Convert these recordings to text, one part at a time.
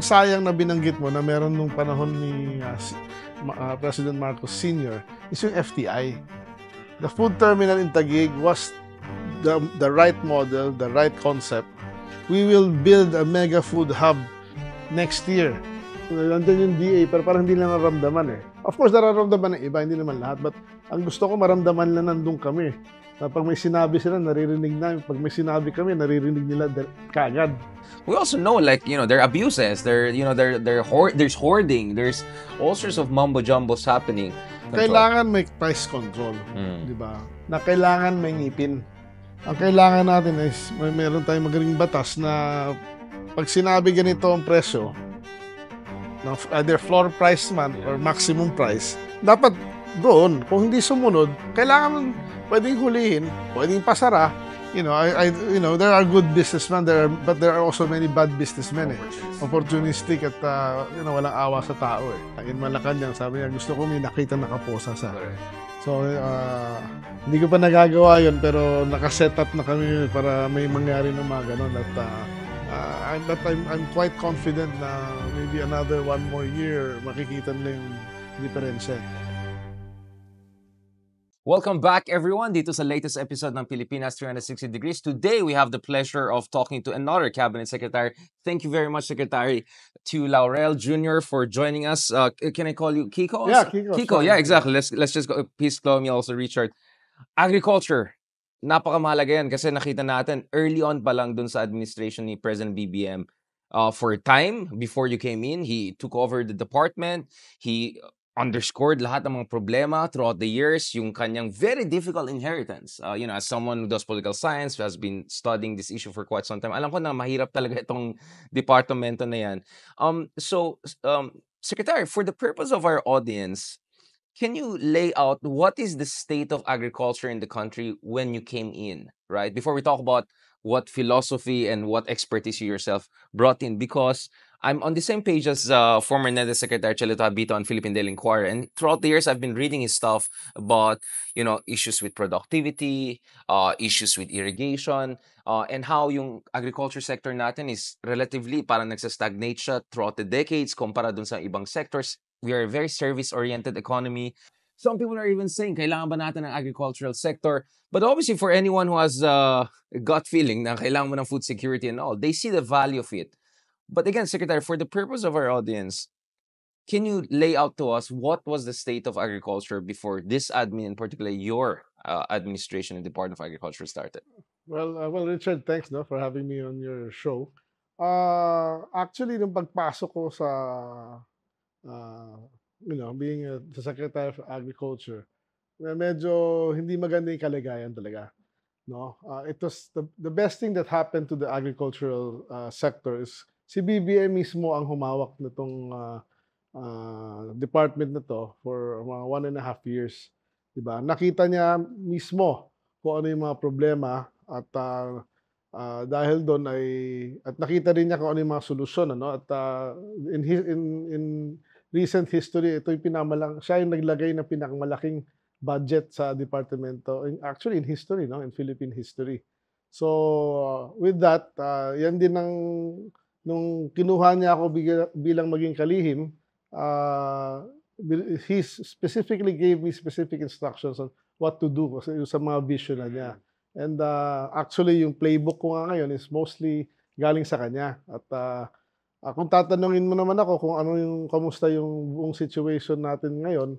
lang sayang na binanggit mo na meron nung panahon ni President Marcos Sr. is yung FTI. The food terminal in Taguig was the right model, the right concept. We will build a mega food hub next year. Nandun yung DA, pero parang hindi lang naramdaman eh. Of course, nararamdaman ng iba, hindi naman lahat. But ang gusto ko, maramdaman lang nandun kami. Na pag may sinabi sila, naririnig namin. Pag may sinabi kami, naririnig nila kagad. We also know, like, there are abuses, there's hoarding, there's all sorts of mumbo-jumbos happening. Kailangan may price control, di ba? Na kailangan may ngipin. Ang kailangan natin is mayroon tayong magaling batas na pag sinabi ganito ang presyo, either floor price man or maximum price, dapat doon. Kung hindi sumunod, kailangan pwedeng hulihin, pwedeng pasara. There are good businessmen but there are also many bad businessmen opportunistic at walang awa sa tao In Malacanang, sabi niya, gusto ko may nakita nakaposa sa. So hindi ko pa nagagawa yun, pero nakaset up na kami para may mangyari ng mga ganun at I'm quite confident na maybe another 1 more year makikita nila yung diferensya. Welcome back, everyone, dito sa latest episode ng Pilipinas 360 Degrees. Today, we have the pleasure of talking to another cabinet secretary. Thank you very much, Secretary, to Laurel Jr. for joining us. Can I call you Kiko? Yeah, Kiko. Kiko, yeah, exactly. Let's just go. Please call me also Richard. Agriculture. Napakamahalaga yan kasi nakita natin early on pa lang dun sa administration ni President BBM. For a time, before you came in, he took over the department. He underscored lahat ng mga problema throughout the years, yung kanyang very difficult inheritance. As someone who does political science, who has been studying this issue for quite some time, alam ko na mahirap talaga itong departamento na yan. Secretary, for the purpose of our audience, can you lay out what is the state of agriculture in the country when you came in, right? Before we talk about what philosophy and what expertise you yourself brought in, because I'm on the same page as former NEDA Secretary Chelito Habito on Philippine Daily Inquirer, and throughout the years I've been reading his stuff about issues with productivity, issues with irrigation, and how yung agriculture sector natin is relatively parang nagsa-stagnate siya throughout the decades kumpara dun sa ibang sectors. We are a very service-oriented economy. Some people are even saying, kailangan ba natin ng agricultural sector? But obviously, for anyone who has a gut feeling na kailangan mo ng food security and all, they see the value of it. But again, Secretary, for the purpose of our audience, can you lay out to us what was the state of agriculture before this admin, and particularly your administration in the Department of Agriculture started? Well, Richard, thanks for having me on your show. Actually, nung pagpasok ko sa being the Secretary of Agriculture, medyo hindi maganda yung kalagayan talaga. It was the best thing that happened to the agricultural sector is si BBM mismo ang humawak nitong department na to for mga 1.5 years. Diba? Nakita niya mismo kung ano yung mga problema at dahil doon at nakita rin niya kung ano yung mga solusyon at in recent history ito yung siya yung naglagay ng pinakamalaking budget sa departamento actually in history in Philippine history. So with that yan din nung kinuha niya ako bilang maging kalihim, he specifically gave me specific instructions on what to do kasi sa mga vision na niya. And actually, yung playbook ko nga ngayon is mostly galing sa kanya. At kung tatanungin mo naman ako kung kamusta yung buong situation natin ngayon,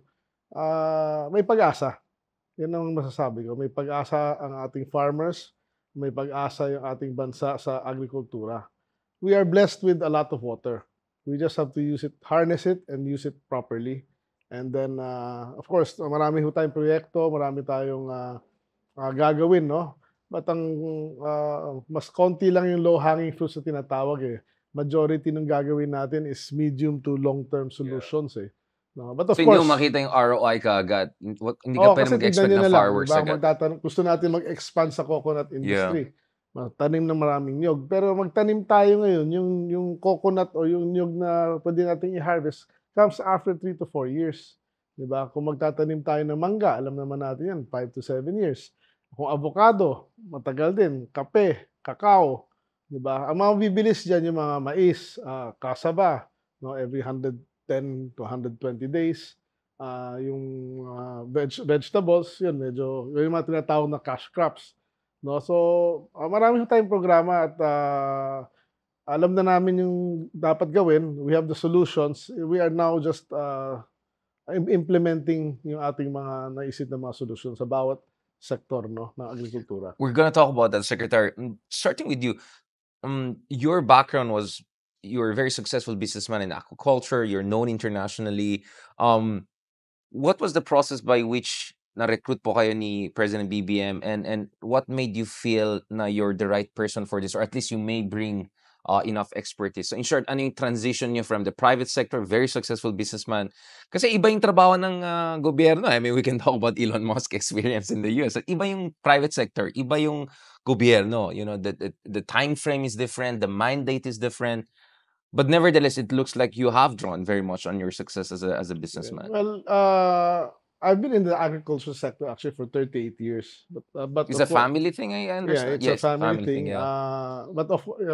may pag-asa. Yan ang masasabi ko. May pag-asa ang ating farmers, may pag-asa yung ating bansa sa agrikultura. We are blessed with a lot of water. We just have to harness it and use it properly. And then, of course, marami tayong proyekto, marami tayong gagawin, But ang mas konti lang yung low-hanging fruits na tinatawag Majority ng gagawin natin is medium to long-term solutions But of so, course, hindi mo makita yung ROI kaagad. Hindi ka pwede mag-expect ng fireworks agad. Gusto natin mag-expand sa coconut industry. Magtanim ng maraming niyog. Pero magtanim tayo ngayon, yung coconut o yung niyog na pwede natin i-harvest comes after 3 to 4 years. Diba? Kung magtatanim tayo ng mangga, alam naman natin yan, 5 to 7 years. Kung avocado, matagal din. Kape, kakao, 'di ba? Ang mga bibilis diyan yung mga mais, cassava, no, every 110 to 120 days. Yung vegetables, yun medyo yung mga tinatawag na cash crops, no? So, marami tayong programa at alam na namin yung dapat gawin. We have the solutions. We are now just implementing yung ating mga naisip na mga solusyon sa bawat sektor, no, ng agrikultura. We're gonna talk about that, Secretary. Starting with you, your background was you're a very successful businessman in aquaculture. You're known internationally. What was the process by which na-recruit po kayo ni President BBM, and what made you feel na you're the right person for this, or at least you may bring enough expertise? So in short, ano yung transition niyo from the private sector, very successful businessman? Kasi iba yung trabaho ng gobyerno. I mean, we can talk about Elon Musk experience in the US. Iba yung private sector, iba yung gobyerno. You know, the time frame is different, the mandate is different. But nevertheless, it looks like you have drawn very much on your success as a businessman. Well, I've been in the agriculture sector actually for 38 years, but It's a family thing, I yeah, understand. it's a Yes, family family thing, thing. yeah.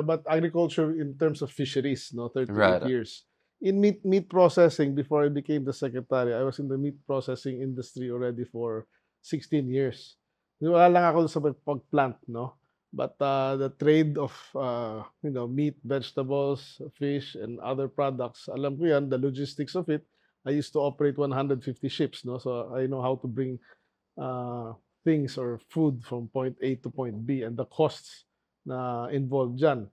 But agriculture in terms of fisheries, no, 38 Right. years. In meat processing, before I became the secretary, I was in the meat processing industry already for 16 years. Wala lang ako sa pag-plant, no? But the trade of meat, vegetables, fish, and other products, alam ko yan, the logistics of it. I used to operate 150 ships, no? So I know how to bring things or food from point A to point B and the costs na involved dyan.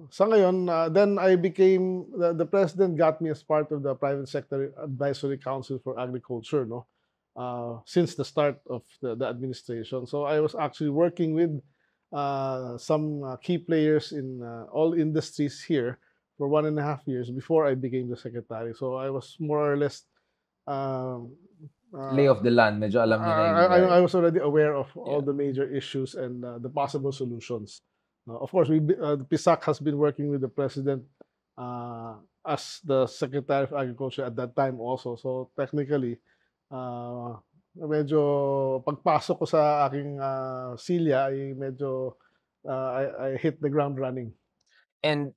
Sa ngayon, then I became, the president got me as part of the Private Sector Advisory Council for Agriculture, no? Since the start of the administration. So I was actually working with some key players in all industries here for 1.5 years before I became the secretary. So I was more or less Lay of the land, medyo alam niyo na yung I was already aware of all Yeah. the major issues and the possible solutions. Of course, the PISAC has been working with the president as the Secretary of Agriculture at that time also. So technically, medyo pagpasok ko sa aking silya ay medyo I hit the ground running. And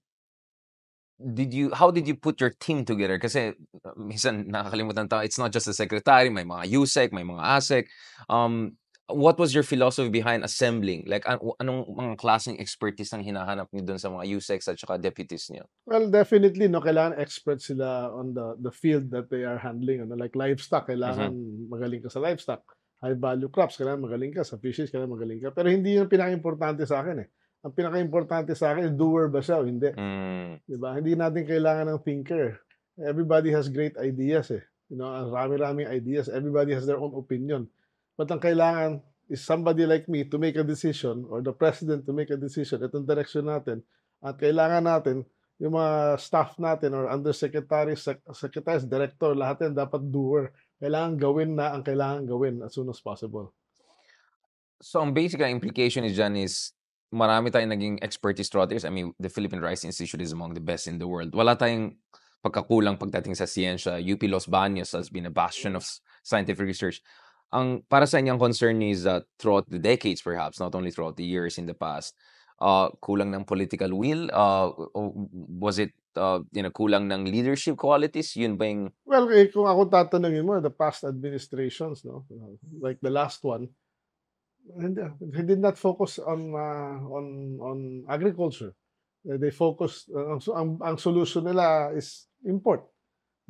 how did you put your team together? Kasi minsan nakakalimutan tao, it's not just the secretary, may mga USEC, may mga ASEC. What was your philosophy behind assembling? Like, anong mga klaseng expertise ang hinahanap niyo dun sa mga USECs at saka deputies niyo? Well, definitely, no, kailangan experts sila on the field that they are handling. Ano, like livestock, kailangan magaling ka sa livestock. High value crops, kailangan magaling ka. Sa fishes, kailangan magaling ka. Pero hindi yung pinaka-importante sa akin eh. Ang pinaka-importante sa akin, doer ba siya o hindi? Diba? Hindi natin kailangan ng thinker. Everybody has great ideas eh. You know, rami-raming ideas. Everybody has their own opinion. But ang kailangan is somebody like me to make a decision or the president to make a decision. Itong direction natin. At kailangan natin, yung mga staff natin or undersecretaries, secretaries, director, lahat yan dapat doer. Kailangan gawin na ang kailangan gawin as soon as possible. So ang basic implication is marami tayong naging expertise throughout years. I mean, the Philippine Rice Institute is among the best in the world. Wala tayong pagkakulang pagdating sa siyensya. UP Los Baños has been a bastion of scientific research. Ang para sa inyong concern is that throughout the decades, perhaps, not only throughout the years in the past, kulang ng political will? Was it kulang ng leadership qualities? Yun ba yung... Well, kung ako tatanungin mo, the past administrations, no, like the last one, he did not focus on agriculture. They focused ang solution nila is import,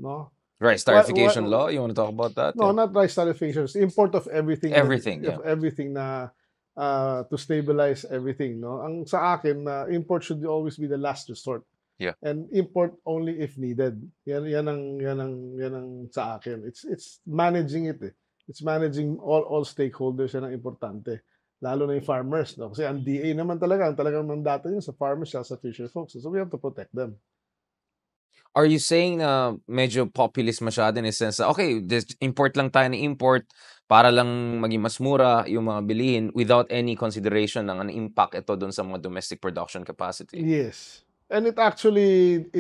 no? Rice tarification law, you want to talk about that? No, not rice tarification. It's import of everything. Everything, of everything na to stabilize everything, no? Ang sa akin, import should always be the last resort. Yeah. And import only if needed. Yan ang sa akin. It's managing it eh. It's managing all stakeholders, yan ang importante. Lalo na yung farmers, no? Kasi ang DA naman talagang mandato yun sa farmers, sa fisher folks. So we have to protect them. Are you saying na medyo populist masyado in a sense na, okay, import lang tayo ng import para lang maging mas mura yung mga bilihin without any consideration ng ano impact ito doon sa mga domestic production capacity? Yes. And it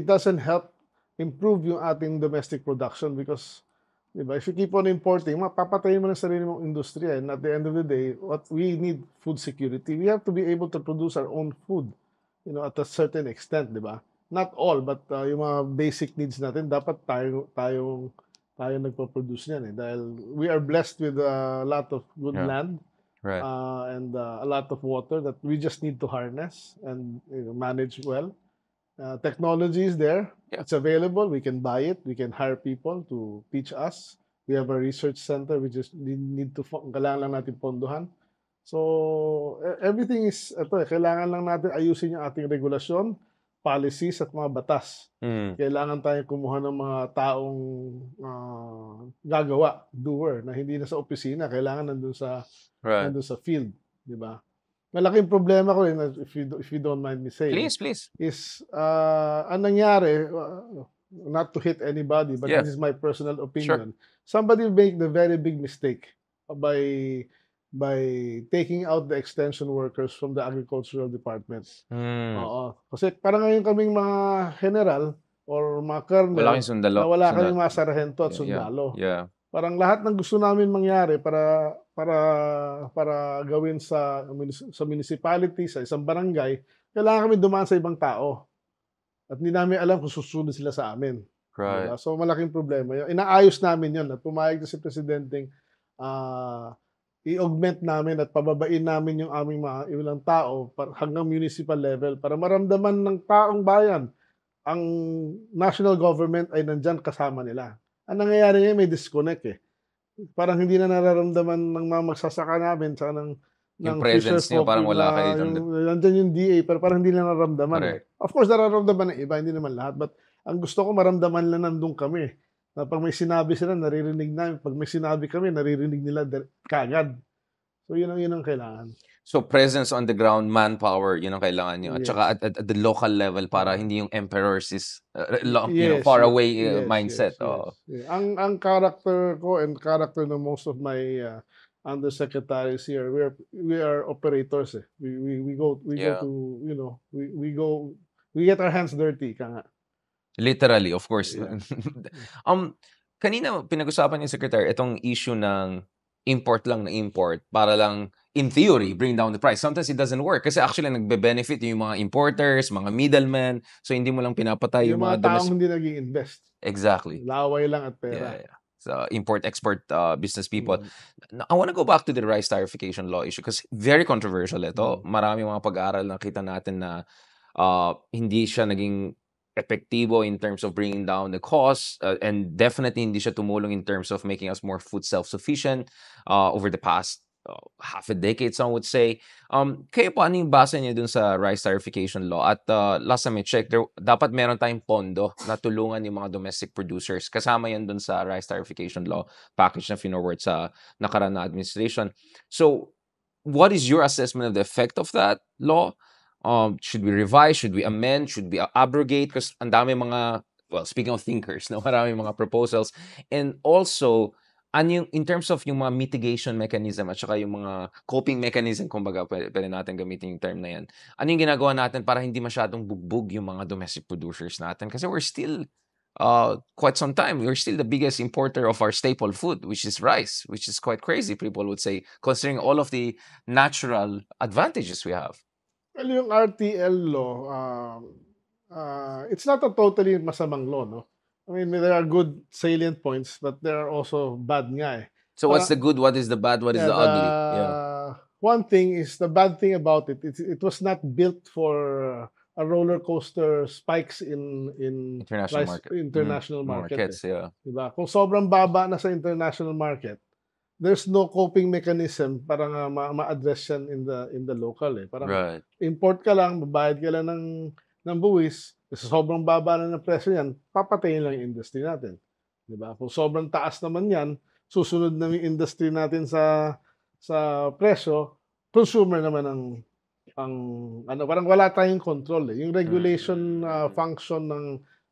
doesn't help improve yung ating domestic production because Diba? If you keep on importing, mapapatayin mo na sarili mong industriya. And at the end of the day, what we need food security. We have to be able to produce our own food, at a certain extent, di ba? Not all, but yung mga basic needs natin, dapat tayo nagpo-produce niyan eh. Dahil we are blessed with a lot of good Yeah. land Right. and a lot of water that we just need to harness and manage well. Technology is there. Yeah. It's available. We can buy it. We can hire people to teach us. We have a research center. We just need to, kailangan lang natin pondohan. So, everything is, kailangan lang natin ayusin yung ating regulasyon, policies, at mga batas. Kailangan tayo kumuha ng mga taong gagawa, doer, na hindi na sa opisina. Kailangan nandun sa field. Di ba? Malaking problema ko rin, if you don't mind me saying, Please. is ang nangyari, not to hit anybody, but Yeah. this is my personal opinion. Somebody made the very big mistake by taking out the extension workers from the agricultural department. Oo. Kasi parang ngayon kaming mga general or mga colonel Wala kayong sundalo. na wala kaming mga sarhento at sundalo. Yeah. Parang lahat ng gusto namin mangyari para gawin sa municipality, sa isang barangay, kailangan kami dumaan sa ibang tao. At hindi namin alam kung susunod sila sa amin. Right. Diba? So malaking problema yun. Inaayos namin yun at pumayag na si Presidenteng i-augment namin at pababain namin yung aming mga ilang tao hanggang municipal level para maramdaman ng taong bayan ang national government ay nandyan kasama nila. Ang nangyayari ngayon, may disconnect eh. Parang hindi na nararamdaman ng mga magsasaka namin sa ng Yung presence niyo, parang wala kayo. Nandyan yung DA, pero parang hindi na nararamdaman. Correct. Of course, nararamdaman ng iba, hindi naman lahat. But ang gusto ko, maramdaman lang nandun kami. Na pag may sinabi sila, naririnig namin. Pag may sinabi kami, naririnig nila kagad. So, yun ang kailangan. So, presence on the ground, manpower, yun ang kailangan nyo. At Yes. saka at the local level para hindi yung emperors is Yes, far away yes, mindset. yes, yes. Yeah. Ang character ko and character ng most of my undersecretaries here, we are operators eh. We go to, we get our hands dirty, ka nga. Literally, of course. Yeah. Kanina pinag-usapan yung secretary itong issue ng import lang na import para lang in theory bring down the price. Sometimes it doesn't work kasi actually nagbe-benefit yung mga importers, mga middlemen. So hindi mo lang pinapatay yung mga taong hindi nag-i-invest. Exactly. Laway lang at pera. Yeah. So import-export business people. I want to go back to the rice tarification law issue because very controversial ito. Marami mga pag-aaral na kita natin na hindi siya naging epektibo in terms of bringing down the cost and definitely hindi siya tumulong in terms of making us more food self-sufficient over the past half a decade, some would say. Kayo po, ano yung basa niyo dun sa rice tarification law? At last time I checked, dapat meron tayong pondo na tulungan yung mga domestic producers. Kasama yan dun sa rice tarification law package na finorward sa nakaraan na administration. So, what is your assessment of the effect of that law? Should we revise? Should we amend? Should we abrogate? Because ang dami mga, well, speaking of thinkers, no, marami mga proposals. And also, ano yung, in terms of yung mga mitigation mechanism at saka yung mga coping mechanism, kumbaga, pwede natin gamitin yung term na yan. Ano yung ginagawa natin para hindi masyadong bugbog yung mga domestic producers natin? Kasi we're still, quite some time, we're still the biggest importer of our staple food, which is rice, which is quite crazy, people would say, considering all of the natural advantages we have. Well, yung RTL law, it's not a totally masamang law, no? I mean, there are good salient points, but there are also bad nga eh. So what's the good, what is the bad, what is the ugly? One thing is, the bad thing about it was not built for a roller coaster spikes in international markets. Yeah. Diba? Kung sobrang baba na sa international market, there's no coping mechanism para nga ma-address yan in the local eh. Parang import ka lang, babayad ka lang ng buwis, kasi sobrang baba na ng presyo yan, papatayin lang yung industry natin. Diba? Kung sobrang taas naman yan, susunod na yung industry natin sa presyo, consumer naman parang wala tayong control eh. Yung regulation function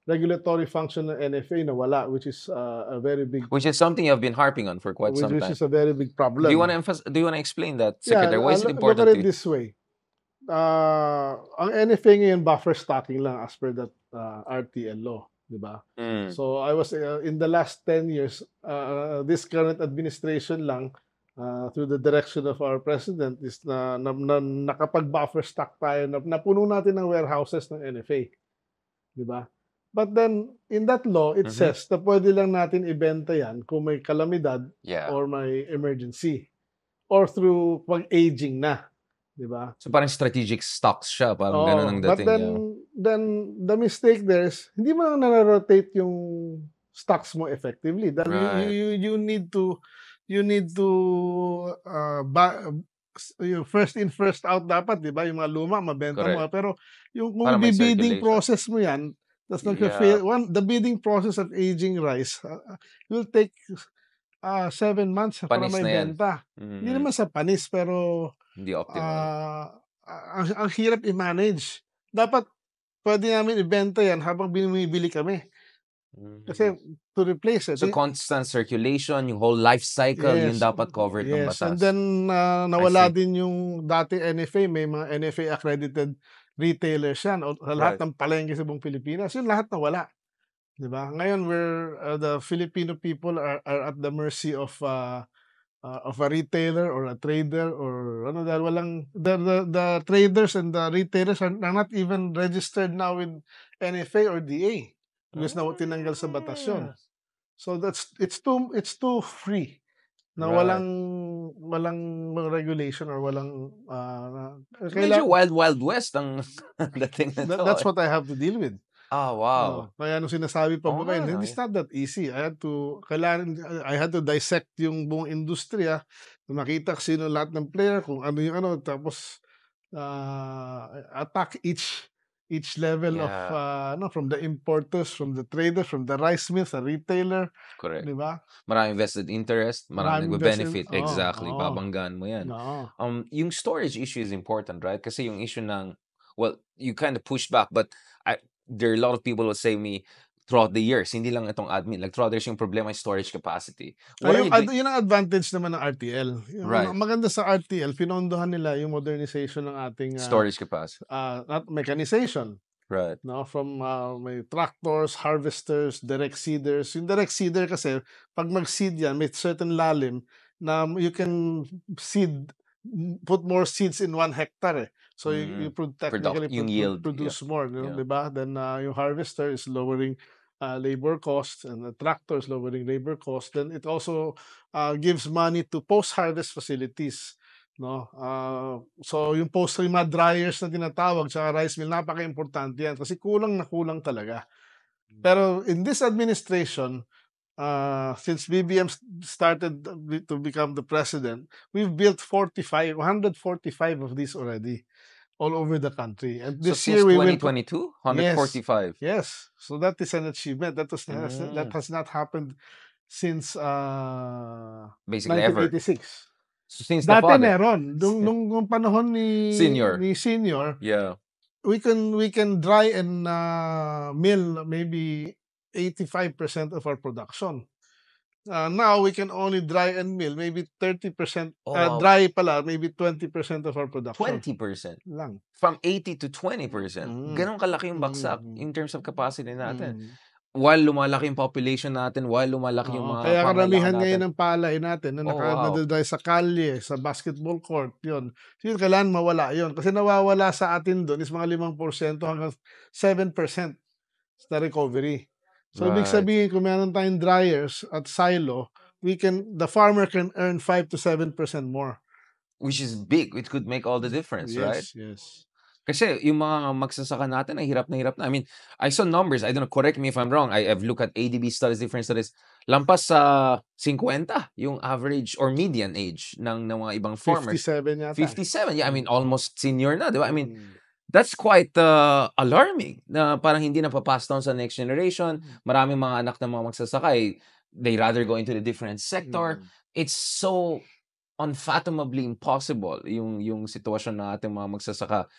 regulatory function ng NFA nawala, which is a very big... Which is something you've been harping on for quite some time. Which is a very big problem. Do you want to explain that, Secretary? Why is it important look at it this way. Ang NFA ngayon, buffer stocking lang as per that RTL law. di ba? Mm. So I was in the last 10 years, this current administration lang, through the direction of our president, is nakapag-buffer stock tayo, napuno natin ng warehouses ng NFA, di ba? But then, in that law, it Mhm. says na pwede lang natin ibenta yan kung may kalamidad Yeah. or may emergency or through pag-aging na, di ba? So parang strategic stocks siya, parang ganun ang But dating. Yeah. then the mistake there is hindi mo lang na-rotate yung stocks mo effectively. Dahil Right. you need to yung first in first out dapat, di ba? Yung mga luma mabenta mo. Correct. Pero yung kung Para may bidding circulation. process mo yan, that's not Yeah. fail. The bidding process of aging rice will take 7 months para Panis may na yan. benta. Hindi Mhm. naman sa panis, pero Hindi optimal. ang hirap i-manage. Dapat pwede namin ibenta yan habang bumibili kami. Kasi to replace it. So constant circulation, yung whole life cycle, yun Yes. dapat covered ng Yes. And batas. then nawala see. din yung dati NFA, may mga NFA accredited retailers yan. O, sa lahat ng palengke sa buong Pilipinas, yun lahat nawala. Di ba? Ngayon, the Filipino people are at the mercy of a retailer or a trader or ano, dahil walang the traders and the retailers are not even registered now with NFA or DA because na tinanggal sa batas yun. So it's too free na Right. walang regulation or walang Medyo wild west ang dating na to. that's what I have to deal with. Wow. Kaya nung sinasabi pa Oo ba nga, no? it's not that easy. I had to dissect yung buong industriya, makita sino lahat ng player, kung ano yung ano, tapos attack each level of from the importers, from the traders, from the rice mills, the retailer. Correct. Di ba? Maraming vested interest, maraming benefit. Exactly. Babanggaan mo yan. Yung storage issue is important, right? Kasi yung issue ng, well, you kind of push back, but there are a lot of people who say me throughout the years, hindi lang itong admin, like throughout the years yung problema is storage capacity. Yun ang advantage naman ng RTL. Right. Maganda sa RTL, pinondohan nila yung modernization ng ating storage capacity. Not mechanization. Right. No, from may tractors, harvesters, direct seeders. Yung direct seeder kasi, pag mag-seed yan, may certain lalim na you can put more seeds in 1 hectare. So you technically produce more, diba? Then yung harvester is lowering labor costs, and the tractor is lowering labor costs. Then it also gives money to post-harvest facilities. No? So yung mga dryers na tinatawag sa rice mill, napaka-importante yan kasi kulang talaga. Pero in this administration, since BBM started to become the president, we've built 145 of these already all over the country. And this so year since we 2022, 145. Yes. So that is an achievement. That has not happened since basically 1986. Ever. So since Dati the father. meron. Nung panahon ni Senior, yeah. we can dry and mill maybe 85% of our production. Now we can only dry and mill maybe 30%. Dry pala, maybe 20% of our production. 20% lang. From 80 to 20%. Ganun kalaki yung baksak in terms of capacity natin. While lumalaki yung population natin, while lumalaki yung mga kaya karamihan ngayon ng palay natin na nadadry sa kalye, sa basketball court, yun. So yun, kailangan mawala yun. Kasi nawawala sa atin doon is mga 5% hanggang 7% sa recovery. So ibig sabihin, kung meron tayong dryers at silo, the farmer can earn 5 to 7% more. Which is big. It could make all the difference, right? Yes. Kasi yung mga magsasaka natin ay hirap na hirap na. I mean, I saw numbers. I don't know, correct me if I'm wrong. I've looked at ADB studies, different studies. Lampas sa 50 yung average or median age ng mga ibang farmers. 57 yata. 57. Yeah, I mean, almost senior na, di ba? I mean, that's quite alarming na parang hindi na papass down sa next generation. Maraming mga anak ng mga magsasaka, they rather go into the different sector. It's so unfathomably impossible yung sitwasyon ng ating mga magsasaka.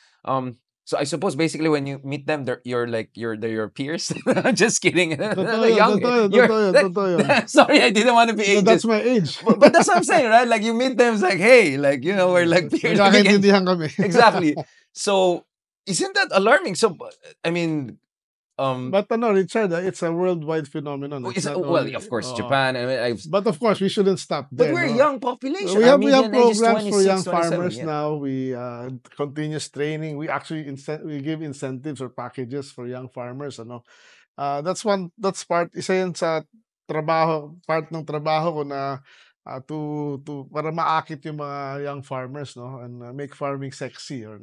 So I suppose basically when you meet them, they're your peers. Just kidding. Sorry, I didn't want to be ageist. That's my age. But that's what I'm saying, right? Like you meet them, it's like, hey, like we're like peers. Nagkakaintindihan kami. Exactly. So isn't that alarming? So I mean, But Richard, it's a worldwide phenomenon. It's not well, only, of course, Japan. I mean, but of course, we shouldn't stop but there. we're a No? young population. We Our have median age is programs for 26, young 27. farmers Yeah. now. We continuous training. We actually we give incentives or packages for young farmers. Ano? That's part. Isa yan sa part ng trabaho ko na para maakit yung mga young farmers, no, and make farming sexy or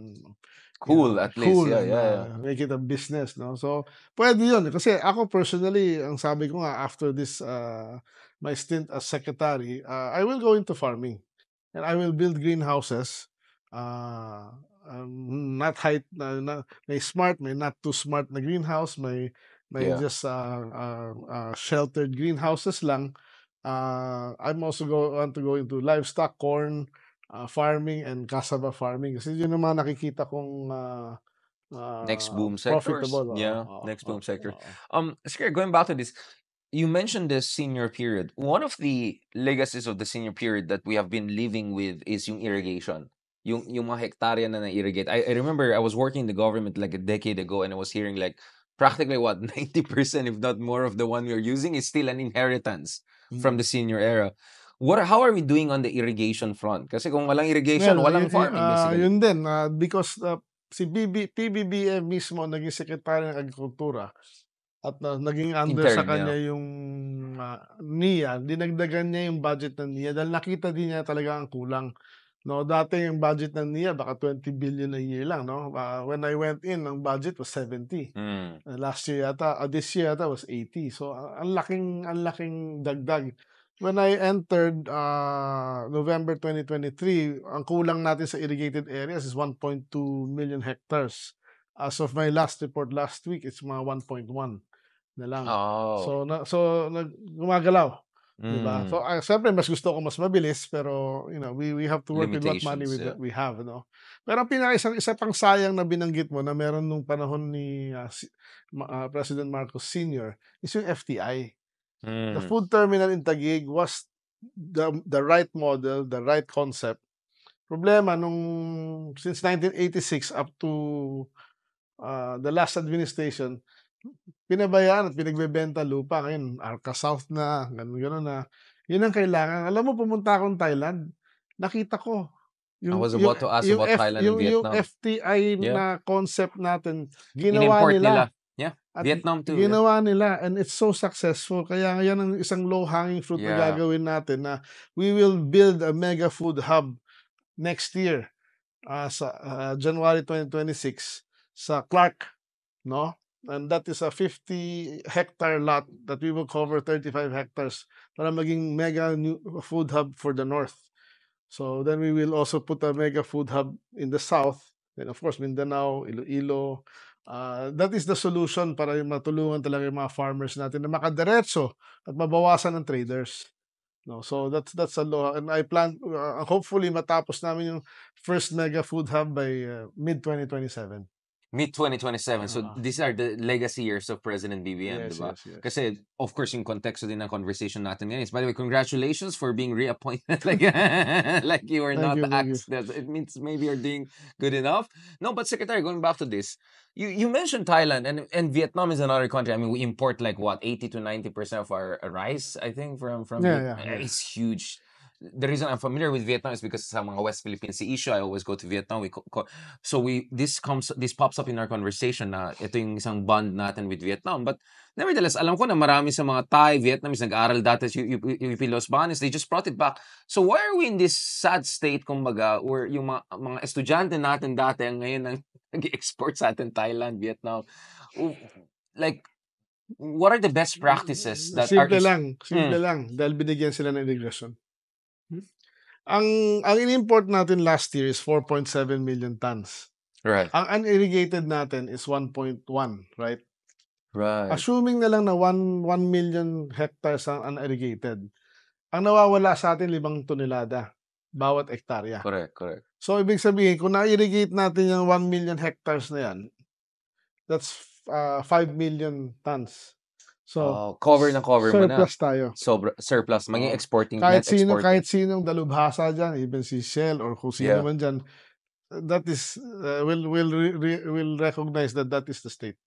Cool, at least. cool, Yeah, and yeah. make it a business, no. So pwede yun kasi ako personally, ang sabi ko nga after this my stint as secretary, I will go into farming and I will build greenhouses. Not height may smart, may not too smart na greenhouse, may Yeah. just sheltered greenhouses lang. I'm also want to go into livestock, corn farming and cassava farming kasi yun ang mga nakikita kong Next boom sectors. profitable. Yeah, next boom sector. Sige, going back to this, you mentioned the senior period. One of the legacies of the senior period that we have been living with is yung irrigation. Yung mga hektarya na na-irrigate. I remember I was working in the government like a decade ago and I was hearing like practically 90% if not more of the one we are using is still an inheritance from the senior era. How are we doing on the irrigation front? Kasi kung walang irrigation, walang farming basically. Yun din, because si PBBM mismo naging sekretary ng agrikultura at naging under sa kanya yung NIA, dinagdagan niya yung budget ng NIA dahil nakita din niya talaga ang kulang. No, dati yung budget ng NIA baka 20 billion a year lang, no? When I went in, ang budget was 70. Last year yata, this year yata was 80. So ang laking dagdag. When I entered November 2023, ang kulang natin sa irrigated areas is 1.2 million hectares. As of my last report last week, it's mga 1.1 na lang. Oh. So gumagalaw. Diba? So siyempre mas gusto ko mas mabilis pero we have to work with what money we have, no. Pero ang isa pang sayang na binanggit mo na meron nung panahon ni President Marcos Sr. is yung FTI. The food terminal in Taguig was the right model, the right concept. Problema since 1986 up to the last administration, pinabayaan at pinagbebenta lupa. Ngayon, Arca South na, gano'n na. Yun ang kailangan. Alam mo, pumunta akong Thailand, nakita ko. I was about to ask about Thailand and Vietnam. Yung FTI na concept natin, ginawa nila. Yeah, at Vietnam too. Ginawa nila and it's so successful. Kaya yan ang isang low-hanging fruit na gagawin natin na we will build a mega food hub next year sa January 2026 sa Clark, no? And that is a 50-hectare lot that we will cover 35 hectares para maging mega new food hub for the north. So then we will also put a mega food hub in the south. Then of course Mindanao, Iloilo. That is the solution para matulungan talaga yung mga farmers natin na makadiretso at mabawasan ng traders. No, so that's a law, and I plan hopefully matapos namin yung first mega food hub by mid 2027. Mid 2027. So these are the legacy years of President BBM, diba? Yes. Kasi of course yung konteksto din ng conversation natin ngayon is, by the way, congratulations for being reappointed. like you were not axed. It means maybe you're doing good enough. No, but Secretary, going back to this, you mentioned Thailand and Vietnam is another country. I mean, we import like what 80 to 90% of our rice, I think, from Vietnam. It's huge. The reason I'm familiar with Vietnam is because sa mga West Philippine Sea issue, I always go to Vietnam. This pops up in our conversation na ito yung isang bond natin with Vietnam. But nevertheless, alam ko na marami sa mga Thai, Vietnamese nag-aral dati sa UP Los Baños, they just brought it back. So why are we in this sad state, kumbaga, where yung mga estudyante natin dati ngayon nag-export sa atin Thailand, Vietnam? Like, what are the best practices that Simple lang dahil binigyan sila ng irrigation. Ang in-import natin last year is 4.7 million tons. Right. Ang unirrigated natin is 1.1, right? Right. Assuming na lang na 1 million hectares ang unirrigated. Ang nawawala sa atin 5 tonelada bawat hektarya. Correct. So ibig sabihin kung na-irrigate natin yung 1 million hectares na yan, that's 5 million tons. So, cover mo na. Surplus tayo. Surplus. Maging exporting. Kahit sinong dalubhasa dyan, even si Shell or kung sino man dyan, that is, will recognize that is the state.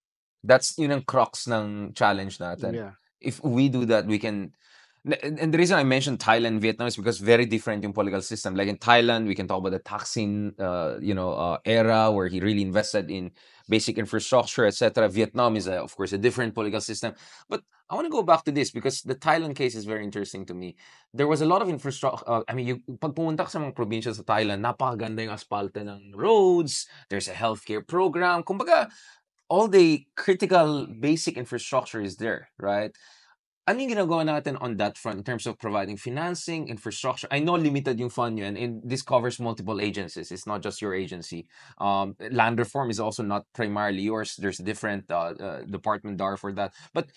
That's yun ang crux ng challenge natin. Yeah. If we do that, we can. And the reason I mentioned Thailand and Vietnam is because very different yung political system. Like in Thailand, we can talk about the Thaksin, era where he really invested in basic infrastructure, etc. Vietnam is, of course, a different political system. But I want to go back to this because the Thailand case is very interesting to me. There was a lot of infrastructure. I mean, pag pumunta ka sa mga probinsya sa Thailand, napakaganda yung aspalte ng roads. There's a healthcare program. Kumbaga, all the critical basic infrastructure is there, right? Ano yung ginagawa natin on that front in terms of providing financing, infrastructure? I know limited yung fund nyo, and this covers multiple agencies. It's not just your agency. Land reform is also not primarily yours. There's a different department DAR for that. But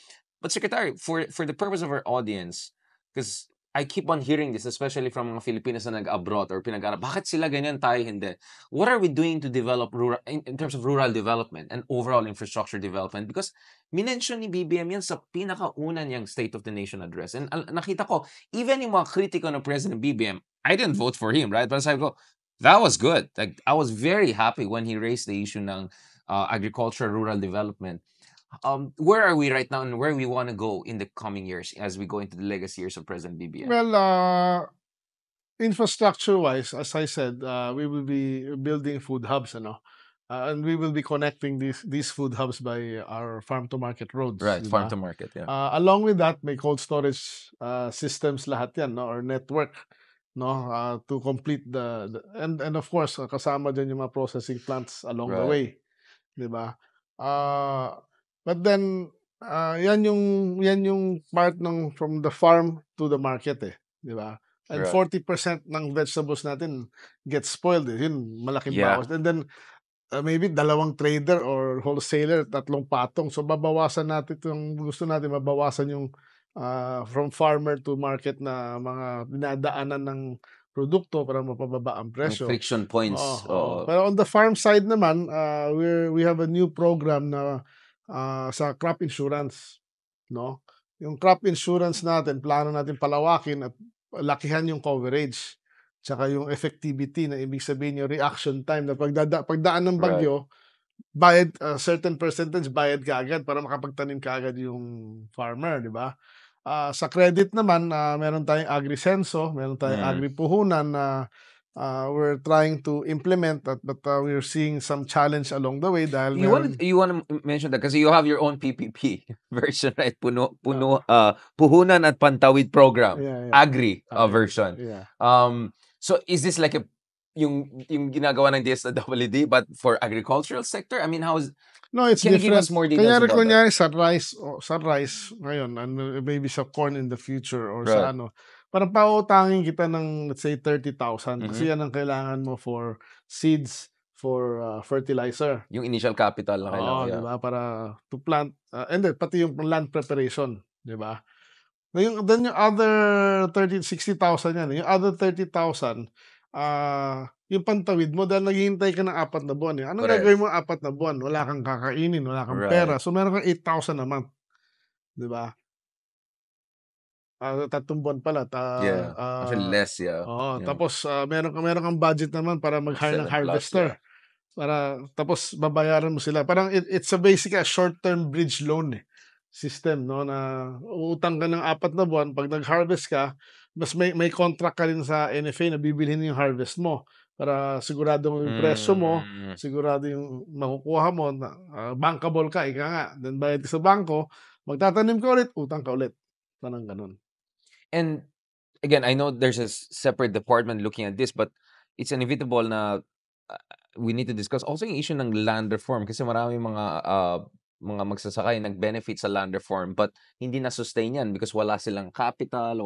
Secretary, for the purpose of our audience, because I keep on hearing this, especially from mga Filipinos na nag-abroad or pinag-arap, bakit sila ganyan, tayo hindi? What are we doing to develop rural, in terms of rural development and overall infrastructure development? Because minention ni BBM yan sa pinakauna niyang State of the Nation address. And nakita ko, even yung mga kritiko ng President BBM, I didn't vote for him, right? But sabi ko, that was good. Like, I was very happy when he raised the issue ng agriculture, rural development. Where are we right now and where we want to go in the coming years as we go into the legacy years of President BBM? Well, infrastructure-wise, as I said, we will be building food hubs, and we will be connecting these food hubs by our farm-to-market roads. Right, di farm ba? to market, yeah. Along with that, may cold storage systems lahat yan, no? Or network, no? To complete and of course, kasama dyan yung mga processing plants along the Right. way. Di ba? But then, yan yung part ng from the farm to the market, di ba? And Right. 40% ng vegetables natin get spoiled. Yun, malaking Yeah. bawas. And then, maybe dalawang trader or wholesaler, 3 patong. So, babawasan natin gusto natin mabawasan yung from farmer to market na mga dinadaanan ng produkto para mapababa ang Yung presyo. friction points. Oo. Pero on the farm side naman, we have a new program na sa crop insurance, no? Yung crop insurance natin, plano natin palawakin at lakihan yung coverage. Tsaka yung effectivity na ibig sabihin yung reaction time na pagdaan ng Right. bagyo, bayad certain percentage bayad ka agad para makapagtanim ka agad yung farmer, di ba? Sa credit naman, meron tayong agrisenso, meron tayong agripuhunan na we're trying to implement that, but we're seeing some challenge along the way dahil You want to mention that kasi you have your own PPP version, right? Puhunan at Pantawid program. Yeah. Agri version. Yeah. So is this like yung ginagawa ng DSWD but for agricultural sector? I mean, No, it's can you give different. us more details about that? Kunyari sa rice ngayon, and maybe sa corn in the future or sa Right. parang pautangin kita ng let's say 30,000 kasi yan ang kailangan mo for seeds, for fertilizer. Yung initial capital na kailangan. di ba? Para to plant, and then pati yung land preparation, di ba? Then yung other 60,000 yan. Yung other 30,000, yung pantawid mo dahil naghihintay ka ng 4 na buwan. Anong Correct. gagawin mo 4 na buwan? Wala kang kakainin, wala kang Right. pera. So meron kang 8,000 a month. Di ba? 3 buwan pala. Yeah. Actually less, yeah. Oo. Yeah. Tapos meron kang budget naman para mag-hire ng 7 plus, harvester. Tapos babayaran mo sila. Parang it's a basic short-term bridge loan system, no, na uutang ka ng 4 na buwan. Pag nag-harvest ka, mas may contract ka rin sa NFA na bibilhin yung harvest mo para sigurado mo yung presyo mo, sigurado yung makukuha mo, bankable ka, ika nga. Then bayad ka sa bangko, magtatanim ka ulit, utang ka ulit. Parang ganun. And again, I know there's a separate department looking at this, but it's inevitable na we need to discuss also yung issue ng land reform kasi marami mga magsasaka nag-benefit sa land reform but hindi na-sustain yan because wala silang capital,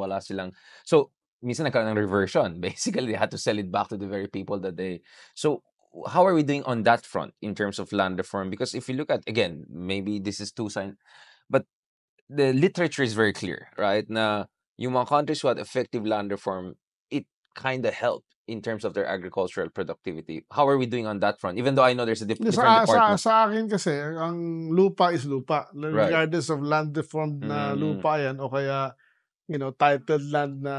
so minsan nagkaroon ng reversion. Basically, they had to sell it back to the very people that they... So how are we doing on that front in terms of land reform? Because if you look at, again, maybe this is two-sided, but the literature is very clear, right? Na yung mga countries who had effective land reform, it kind of helped in terms of their agricultural productivity. How are we doing on that front? Even though I know there's a different department. Sa akin kasi, ang lupa is lupa. Regardless of land reform na lupa yan o kaya titled land na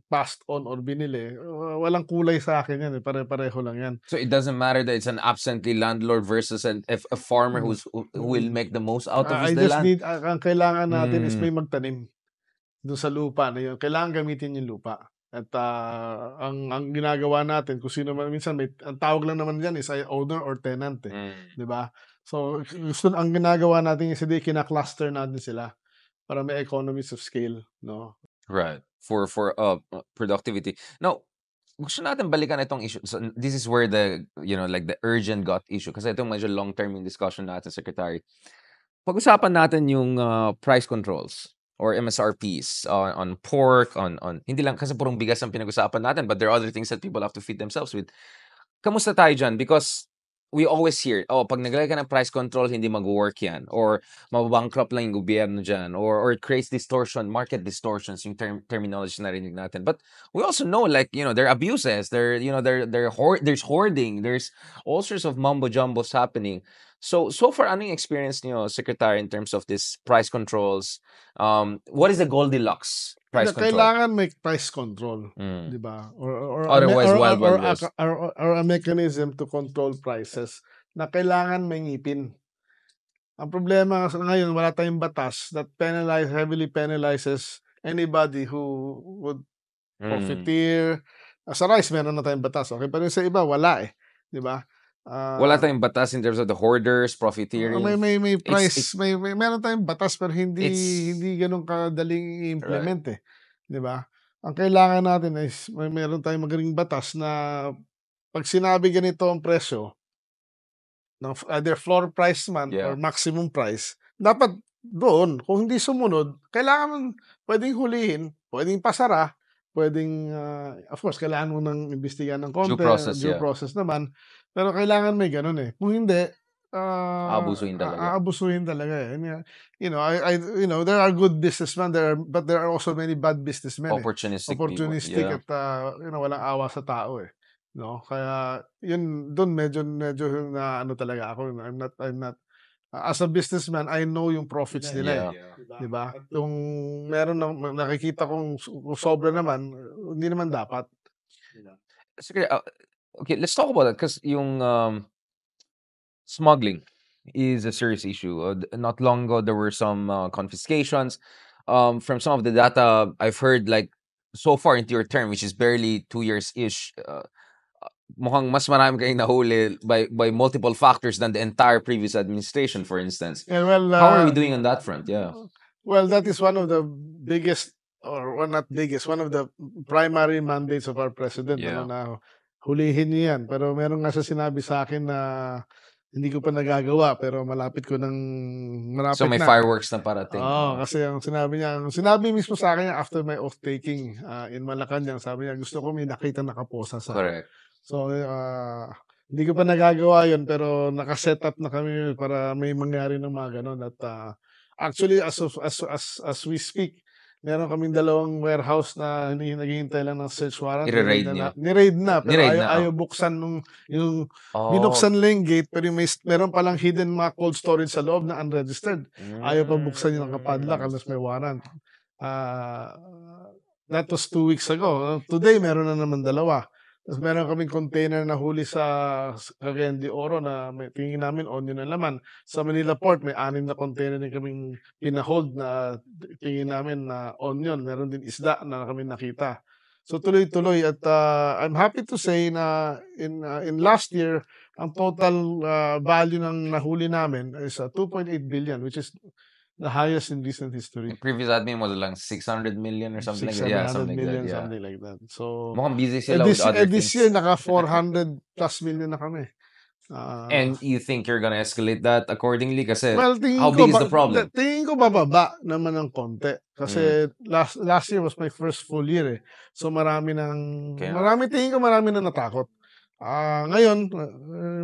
passed on or binili, walang kulay sa akin yan, pare-pareho lang yan. So it doesn't matter that it's an absentee landlord versus a farmer who will make the most out of I the just land. need, ang kailangan natin is Mm. may magtanim doon sa lupa na yun. Kailangan gamitin yung lupa. At ang ginagawa natin, kung sino man, minsan ang tawag lang naman dyan is owner or tenant di ba? So ang ginagawa natin is hindi kina-cluster natin sila para may economies of scale, no? Right. For productivity. Now, gusto natin balikan itong issue. So this is where the like the urgent gut issue, kasi itong medyo long-term yung discussion natin, Secretary. Pag-usapan natin yung price controls or MSRPs on pork, on hindi lang kasi purong bigas ang pinag-usapan natin, but there are other things that people have to feed themselves with. Kamusta tayo dyan? Because we always hear, pag naglagay ka ng price control, hindi mag-work yan. Or mababankrupt lang yung gobyerno dyan. Or it creates distortion, market distortions, yung terminology na narinig natin. But we also know, like, there are abuses, there's hoarding, there's all sorts of mumbo-jumbos happening. So far, ano yung experience niyo, Secretary, in terms of this price controls? What is the Goldilocks price control? Kailangan may price control, di ba? Or Otherwise, Wild West. Or a mechanism to control prices na kailangan may ngipin. Ang problema ngayon, wala tayong batas that heavily penalizes anybody who would profiteer. Sa rice, meron na tayong batas, okay? Pero sa iba, wala di ba? Wala tayong batas in terms of the hoarders, profiteering. May price, meron tayong batas pero hindi ganun kadaling i-implement di ba? Ang kailangan natin is meron tayong magaling batas na pag sinabi ganito ang presyo ng either floor price man or maximum price, dapat doon, kung hindi sumunod, kailangan pwedeng hulihin, pwedeng pasara, pwedeng of course kailangan mo nang imbestigahan ng konti, due process naman. Pero kailangan may ganun Kung hindi, aabusuhin talaga. Aabusuhin talaga there are good businessmen but there are also many bad businessmen. Opportunistic people. At walang awa sa tao no? Kaya yun doon medyo na talaga ako. I'm not as a businessman, I know yung profits nila di ba? Kung meron nakikita kong sobra naman, hindi naman dapat. Sige, okay, let's talk about that because yung smuggling is a serious issue. Not long ago, there were some confiscations. From some of the data I've heard, like so far into your term, which is barely 2 years-ish, mukhang mas marami kayong nahuli by multiple factors than the entire previous administration, for instance. How are we doing on that front? Yeah. Well, that is one of the biggest, or not biggest, one of the primary mandates of our president. Na hulihin niyo yan. Pero meron nga siya sinabi sa akin na hindi ko pa nagagawa, pero malapit na. So may fireworks na parating. Kasi ang sinabi mismo sa akin after my oath-taking in Malacanang, sabi niya, gusto ko may nakita nakaposa sa. Correct. So, hindi ko pa nagagawa yun, pero nakaset up na kami para may mangyari ng mga ganun. At actually, as we speak, meron kaming 2 warehouse na naghihintay lang ng search warrant. Ni-raid na. Pero ayaw buksan yung binuksan lang yung gate, pero meron palang hidden mga cold storage sa loob na unregistered. Ayaw pa buksan yung nakapadlock unless may warrant. That was 2 weeks ago. Today, meron na naman 2. Tapos meron kaming container na huli sa Cagayan de Oro na tingin namin onion na laman. Sa Manila Port, may 6 na container din kaming pinahold na tingin namin na onion. Meron din isda na kami nakita. So tuloy-tuloy at I'm happy to say na in last year, ang total value ng nahuli namin is 2.8 billion, which is the highest in recent history. The previous admin was lang 600 million or something like that. Yeah, something like that. So, mukhang busy sila with other things. This year, naka 400 plus million na kami. And you think you're gonna escalate that accordingly? Kasi how big is the problem? Tingin ko bababa naman ng konti. Kasi last year was my first full year So tingin ko marami na natakot. Ngayon,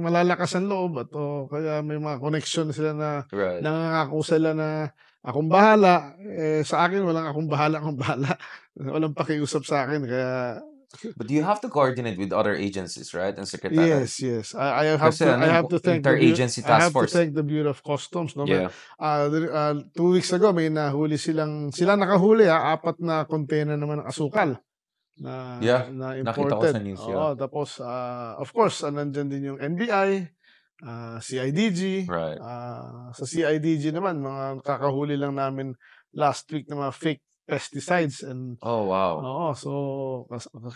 malalakas ang loob at kaya may mga connection sila na nangangako sila na akong bahala. Sa akin, walang akong bahala. Walang pakiusap sa akin. Kaya But you have to coordinate with other agencies, right? And secretariat. Yes. Kasi I ano, have to thank interagency I task have to force. thank the Bureau of Customs, no. Yeah. 2 weeks ago may nahuli sila nakahuli, apat na container naman ng asukal na Yeah. na Nakita ko sa imported. news, yeah. Oo, tapos of course, nandiyan din yung NBI, CIDG. Right. Sa CIDG naman, mga kakahuli lang namin last week ng mga fake pesticides and Oh, wow. oo, so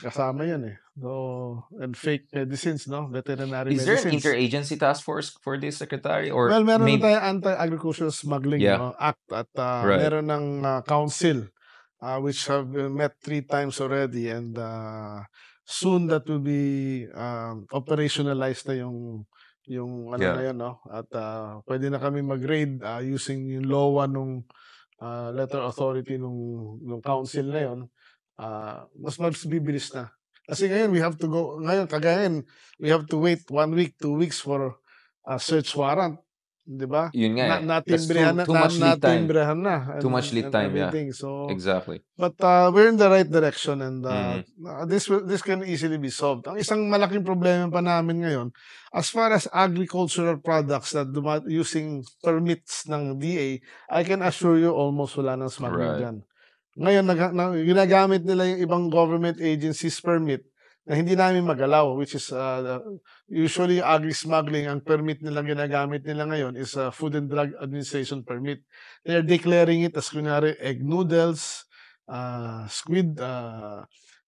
kasama 'yun eh. So, and fake medicines, no? Veterinary Is there an medicines. interagency task force for this, Secretary? Or Well, meron na maybe, tayong Anti-Agricultural Smuggling, yeah, no, Act at right. meron ng council which have met 3 times already and soon that will be operationalized na yung ano na Yeah. yun, no? At pwede na kami mag-raid using yung LOA nung letter authority nung council na yun. Mas bibilis na. Kasi ngayon kagayan, we have to wait 1 week, 2 weeks for a search warrant, 'di ba? Yun nga eh. That's Natimbrehan too much lead time. natimbrehan na Too much lead and time, yeah. everything. So, Exactly. but we're in the right direction and Mhm. this can easily be solved. Ang isang malaking problema pa namin ngayon, as far as agricultural products that using permits ng DA, I can assure you almost wala nang smuggling Right. dyan. Ngayon, ginagamit nila yung ibang government agencies permit na hindi namin magalaw, which is usually agri-smuggling, ang permit nilang ginagamit nila ngayon is Food and Drug Administration permit. They're declaring it as kunwari egg noodles, squid,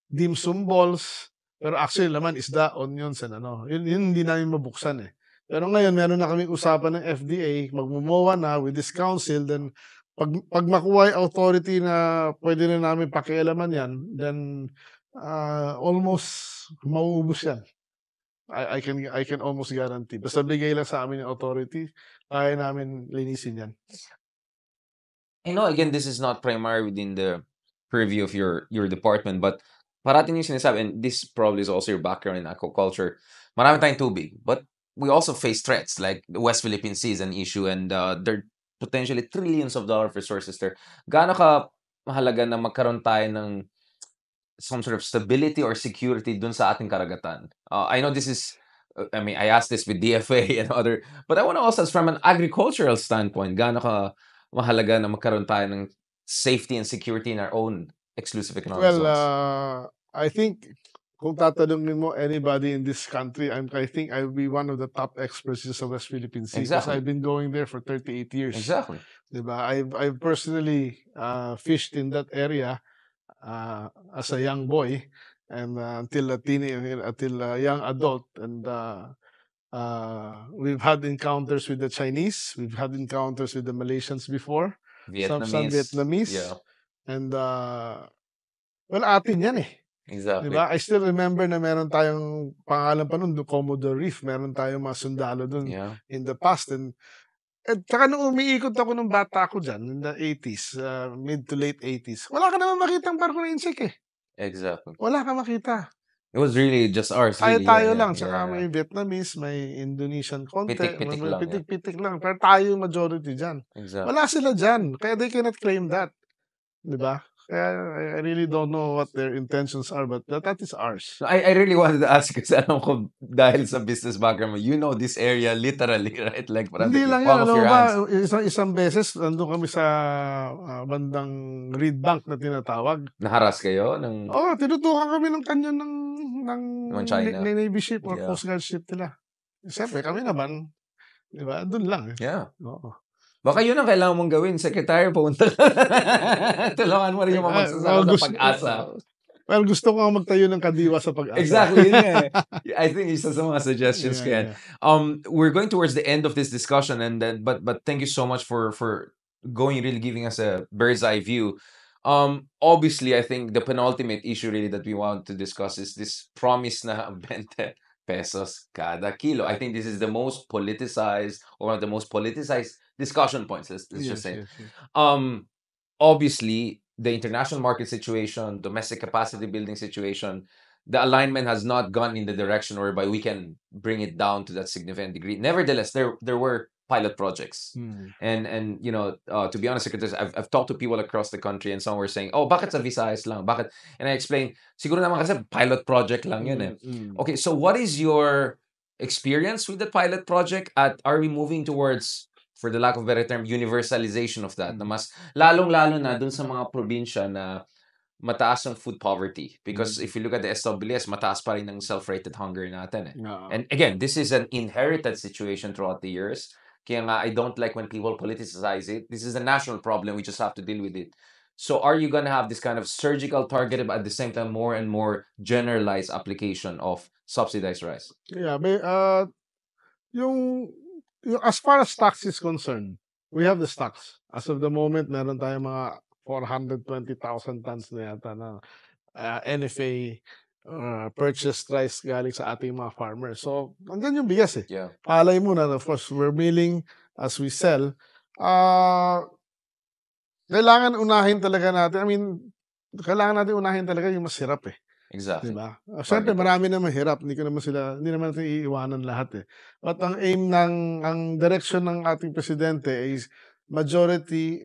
dim sum balls, pero actually laman isda, onions, and ano. Yun hindi namin mabuksan eh. Pero ngayon, meron na kaming usapan ng FDA, magmumowa na with this council, then pag makuha yung authority na pwede na namin pakialaman yan, then almost mauubos yan. I can almost guarantee. Basta bigay lang sa amin yung authority, kaya namin linisin yan. I know, again, this is not primary within the purview of your department, but parating yung sinasabi, and this probably is also your background in aquaculture, marami tayong tubig, but we also face threats, like the West Philippine Sea is an issue, and there are potentially trillions of dollars of resources there. Gaano ka mahalaga na magkaroon tayo ng some sort of stability or security dun sa ating karagatan? I know this is, I mean, I asked this with DFA and other, but I want to also ask from an agricultural standpoint, gaano ka mahalaga na magkaroon tayo ng safety and security in our own exclusive economic Well, zones? I think kung tatanungin mo anybody in this country, I think I will be one of the top experts sa West Philippine Sea because Exactly. I've been going there for 38 years. Exactly. Diba? I've personally fished in that area as a young boy and until a young adult, and we've had encounters with the Chinese, we've had encounters with the Malaysians before, some Vietnamese, Yeah, and well, atin yan eh. exactly. Diba? I still remember na meron tayong pangalan pa nun, Commodore Reef. Meron tayong mga sundalo dun Yeah. in the past. And saka nung umiikot ako nung bata ako dyan, in the 80s, mid to late 80s, wala ka naman makitang barko na insect eh. Exactly. Wala ka makita. It was really just ours. Really. Tayo Yeah, lang. yeah, Saka yeah. may Vietnamese, may Indonesian konti. Pitik-pitik may lang, yeah. pitik-pitik lang. Pero tayo yung majority dyan. Exactly. Wala sila dyan. Kaya they cannot claim that. Diba? Kaya I really don't know what their intentions are, but that is ours. So I really wanted to ask kasi alam ko dahil sa business background mo, you know this area literally, right? Like parang Hindi the lang palm yan. of Alam your mo ba, hands. isang beses, nandun kami sa bandang Reed Bank na tinatawag. Naharas kayo ng Tinutukan kami ng kanyon ng China. Navy ship or Yeah. Coast Guard ship nila. Siyempre, kami naman, di ba, doon lang eh. Yeah. Oo. Baka yun ang kailangan mong gawin, Secretary, pumunta ka. Tulungan mo rin yung mga magsasaka sa pag-asa. Well, gusto ko nga magtayo ng kadiwa sa pag-asa. Exactly. Yun nga eh. I think isa sa mga suggestions ko yan. Yeah. We're going towards the end of this discussion, and then but thank you so much for going, really giving us a bird's eye view. Obviously, I think the penultimate issue really that we want to discuss is this promise na 20 pesos kada kilo. I think this is the most politicized, or one of the most politicized discussion points. Let's just say. Yes. Obviously, the international market situation, domestic capacity building situation, the alignment has not gone in the direction whereby we can bring it down to that significant degree. Nevertheless, there were pilot projects. Mm. And to be honest, Secretary, I've talked to people across the country, and some were saying, "Oh, bakit sa Visayas lang? Bakit?" And I explained, siguro naman kasi pilot project lang yun eh. Okay, so what is your experience with the pilot project? At are we moving towards, for the lack of a better term, universalization of that? Na mas lalong-lalo na dun sa mga probinsya na mataas ang food poverty. Because if you look at the SWS, mataas pa rin ang self-rated hunger natin eh. And again, this is an inherited situation throughout the years. Kaya nga, I don't like when people politicize it. This is a national problem. We just have to deal with it. So are you gonna have this kind of surgical targeted, but at the same time more and more generalized application of subsidized rice? Yeah, yung as far as stocks is concerned, we have the stocks. As of the moment, meron tayong mga 420,000 tons na yata na NFA purchased rice galing sa ating mga farmers. So, andyan yung bigas eh. Yeah. Palay muna, of course, we're milling as we sell. Kailangan unahin talaga natin. I mean, kailangan natin unahin talaga yung mas hirap eh. Exactly. Diba? Siyempre, marami naman hirap. Hindi naman natin iiwanan lahat eh. But ang aim ang direction ng ating presidente is majority,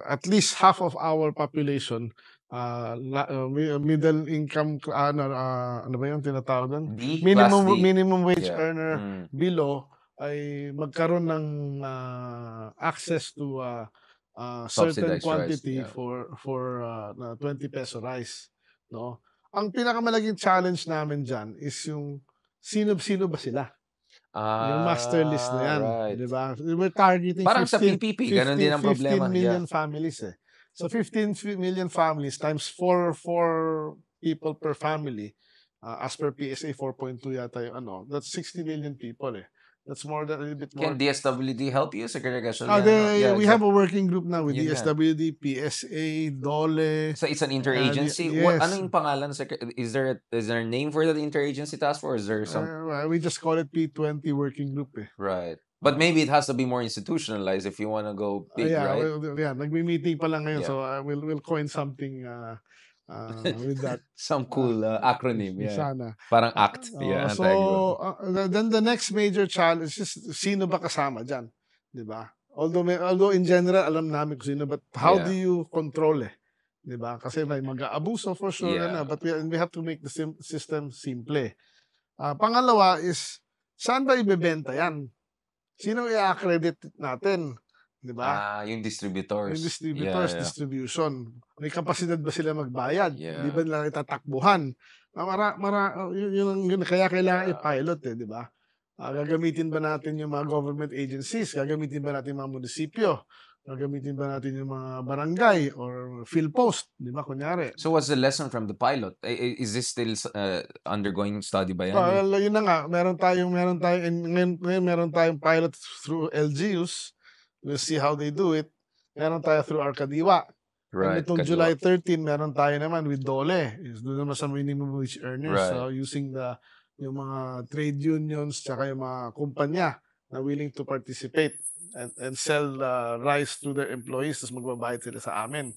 at least half of our population, middle income, ano ba yung tinatawag doon? Minimum wage earner below ay magkaroon ng access to certain quantity rice. for 20 peso rice, no? Ang pinakamalaking challenge namin diyan is yung sino ba sila? Yung master list na yan, right. Di ba? We're targeting parang 15, sa PPP, ganun din ang problema. 15 million families eh. So 15 million families times 4 people per family, as per PSA 4.2 yata yung that's 60 million people eh. That's more than a little bit more. Can DSWD help you, Secretary we have a working group now with DSWD, PSA, DOLE. So it's an interagency? Yes. Ano yung pangalan? Is there a name for that interagency task force? Is there some? We just call it P20 working group eh. Right. But maybe it has to be more institutionalized if you want to go big, right? Nagme-meeting pa lang ngayon, so we'll coin something with that. Some cool acronym, Sana. Parang ACT. So, then the next major challenge is sino ba kasama dyan? Diba? Although in general, alam namin kung sino, but how do you control eh? Diba? Kasi may mag-aabuso for sure, but we have to make the system simple. Pangalawa is, saan ba ibebenta yan? Sino i-accredit natin? Diba? Yung distributors. Yung distributors, distribution. May kapasidad ba sila magbayad? Di ba lang itatakbuhan? Yun, kaya kailangan i-pilot eh, di ba? Gagamitin ba natin yung mga government agencies? Gagamitin ba natin yung mga munisipyo? Gagamitin ba natin yung mga barangay or PhilPost? Di ba, kunyari? So what's the lesson from the pilot? Is this still undergoing study ba yan? Well, yun na nga. Meron tayong pilot through LGUs. We'll see how they do it. Meron tayo through Arcadiwa. Right. And itong July 13, meron tayo naman with DOLE. Doon naman sa minimum wage earners. Right. So using yung mga trade unions tsaka yung mga kumpanya na willing to participate and sell rice to their employees, tapos magbabayad sila sa amin.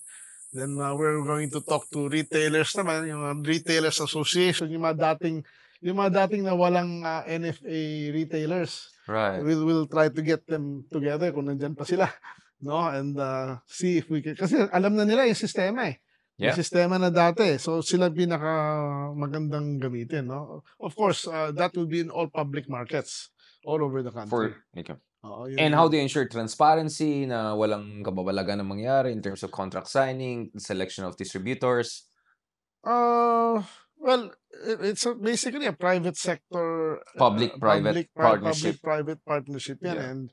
Then we're going to talk to retailers naman, yung Retailers Association, yung mga dating na walang NFA retailers. Right. We'll try to get them together kung nandyan pa sila, no? And see if we can, kasi alam na nila yung sistema eh. Yung sistema na dati. So sila pinaka magandang gamitin, no? Of course, that will be in all public markets all over the country. And how do you ensure transparency na walang kababalagan na mangyari in terms of contract signing, selection of distributors? Well, it's basically a private sector public-private partnership. Public-private partnership yan. And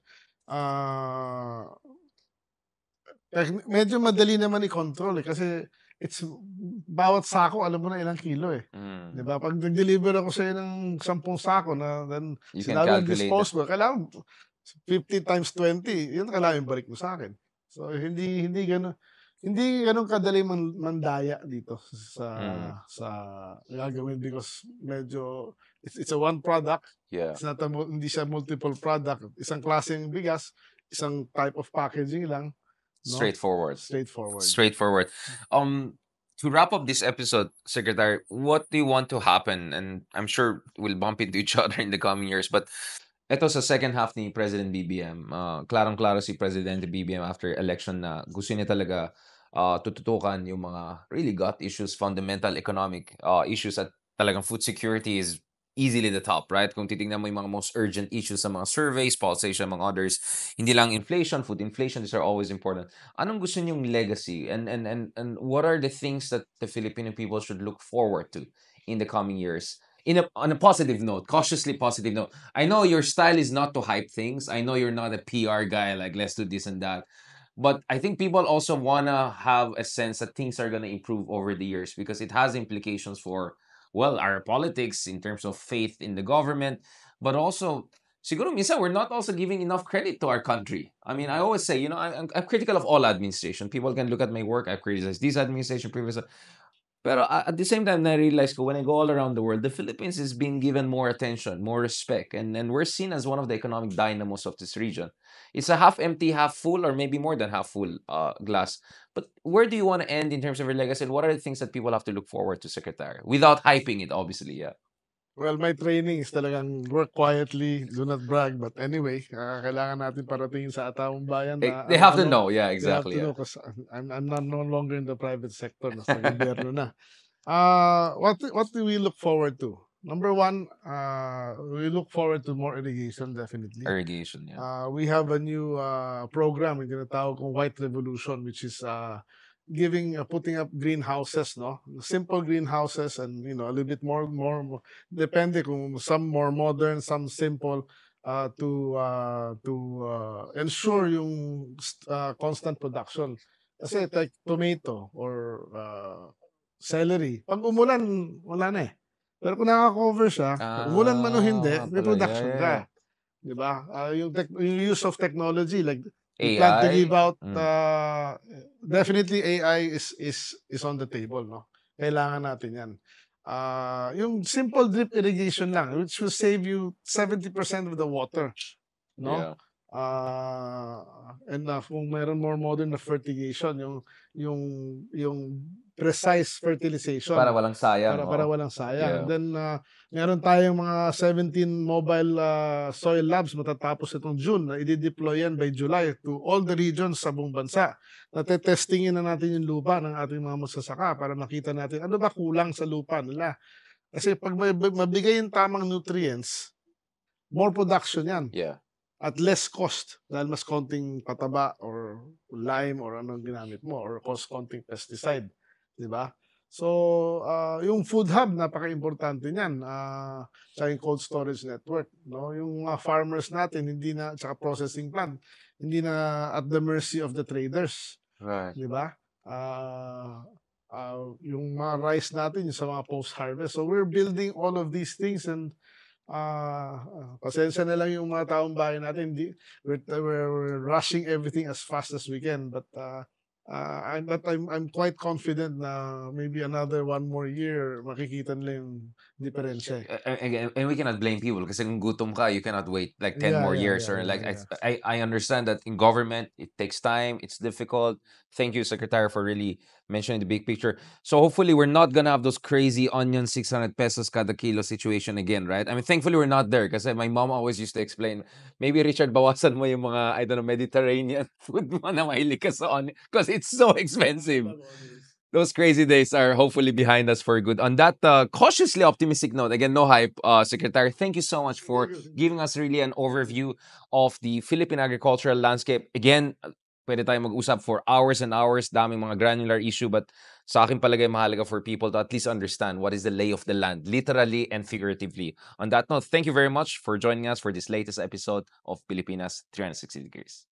medyo madali naman i-control eh, kasi it's bawat sako alam mo na ilang kilo eh. Diba? Pag nag-deliver ako sa'yo ng 10 sako na then sinabi ng disposable, kailangan 50 times 20, yun kailangan yung balik mo sa akin. So hindi ganun kadali mandaya dito sa gagawin because medyo it's a one product. It's not hindi siya multiple product. Isang klaseng bigas, isang type of packaging lang. No? Straightforward. To wrap up this episode, Secretary, what do you want to happen? And I'm sure we'll bump into each other in the coming years, but Eto sa second half ni President BBM, klarong-klaro si Presidente BBM after election na gusto niya talaga tututukan yung mga really gut issues, fundamental economic issues at talagang food security is easily the top, right? Kung titingnan mo yung mga most urgent issues sa mga surveys, pulsation, among others, hindi lang inflation, food inflation, these are always important. Anong gusto niyong legacy and what are the things that the Filipino people should look forward to in the coming years? On a positive note, cautiously positive note. I know your style is not to hype things. I know you're not a PR guy, like let's do this and that. But I think people also wanna have a sense that things are gonna improve over the years because it has implications for, well, our politics in terms of faith in the government, but also siguro minsan we're not also giving enough credit to our country. I mean, I always say, I'm critical of all administration. People can look at my work. I've criticized this administration, previous. Pero at the same time, na-realize ko when I go all around the world, the Philippines is being given more attention, more respect, and we're seen as one of the economic dynamos of this region. It's a half empty, half full, or maybe more than half full glass. But where do you want to end in terms of your legacy? And what are the things that people have to look forward to, Secretary? Without hyping it, obviously, yeah. Well, my training is talagang work quietly, do not brag. But anyway, kailangan natin paratingin sa taong bayan na They have to ano, know, yeah, they have exactly, to yeah. know because I'm not no longer in the private sector, nasa gobyerno na. What do we look forward to? Number one, we look forward to more irrigation, definitely. Irrigation, yeah. We have a new program yung tinatawag kong White Revolution, which is putting up greenhouses, no? Simple greenhouses and, a little bit more, depende kung some more modern, some simple, to ensure yung constant production. Kasi like tomato or celery, pag umulan, wala na eh. Pero kung naka-cover siya, umulan man o hindi, may production ka. Diba? Yung use of technology, like we plan to give out, definitely AI is on the table, no? Kailangan natin yan. Yung simple drip irrigation lang, which will save you 70% of the water, no? Yeah. And kung mayroon more modern na fertigation, yung precise fertilization. Para walang sayang. Para walang sayang. Yeah. And then, meron tayong mga 17 mobile soil labs matatapos itong June na i-deploy yan by July to all the regions sa buong bansa. Natetestingin na natin yung lupa ng ating mga magsasaka para makita natin ano ba kulang sa lupa nila. Kasi pag mabigay yung tamang nutrients, more production yan. Yeah. At less cost dahil mas konting pataba or lime or anong ginamit mo or konting pesticide. Diba? So, yung food hub, napaka-importante niyan. Sa yung cold storage network. No? Yung mga farmers natin, tsaka processing plant, hindi na at the mercy of the traders. Right. Diba? Yung mga rice natin, yung sa mga post-harvest. So, we're building all of these things and pasensya na lang yung mga taong bayan natin. We're rushing everything as fast as we can. But I'm quite confident na maybe another 1 more year, makikita nila yung diferensya. And we cannot blame people kasi kung gutom ka, you cannot wait like 10 more years. I understand that in government, it takes time, it's difficult. Thank you, Secretary, for really mentioning the big picture. So hopefully we're not gonna have those crazy onion 600 pesos kada kilo situation again, right? I mean, thankfully we're not there kasi my mom always used to explain, maybe Richard, bawasan mo yung mga, I don't know, Mediterranean food mo na mahilig ka sa onion because it's so expensive. Those crazy days are hopefully behind us for good. On that cautiously optimistic note, again, no hype, Secretary, thank you so much for giving us really an overview of the Philippine agricultural landscape. Again, pwede tayo mag-usap for hours and hours, daming mga granular issue, but sa akin palagay mahalaga for people to at least understand what is the lay of the land, literally and figuratively. On that note, thank you very much for joining us for this latest episode of Pilipinas 360 Degrees.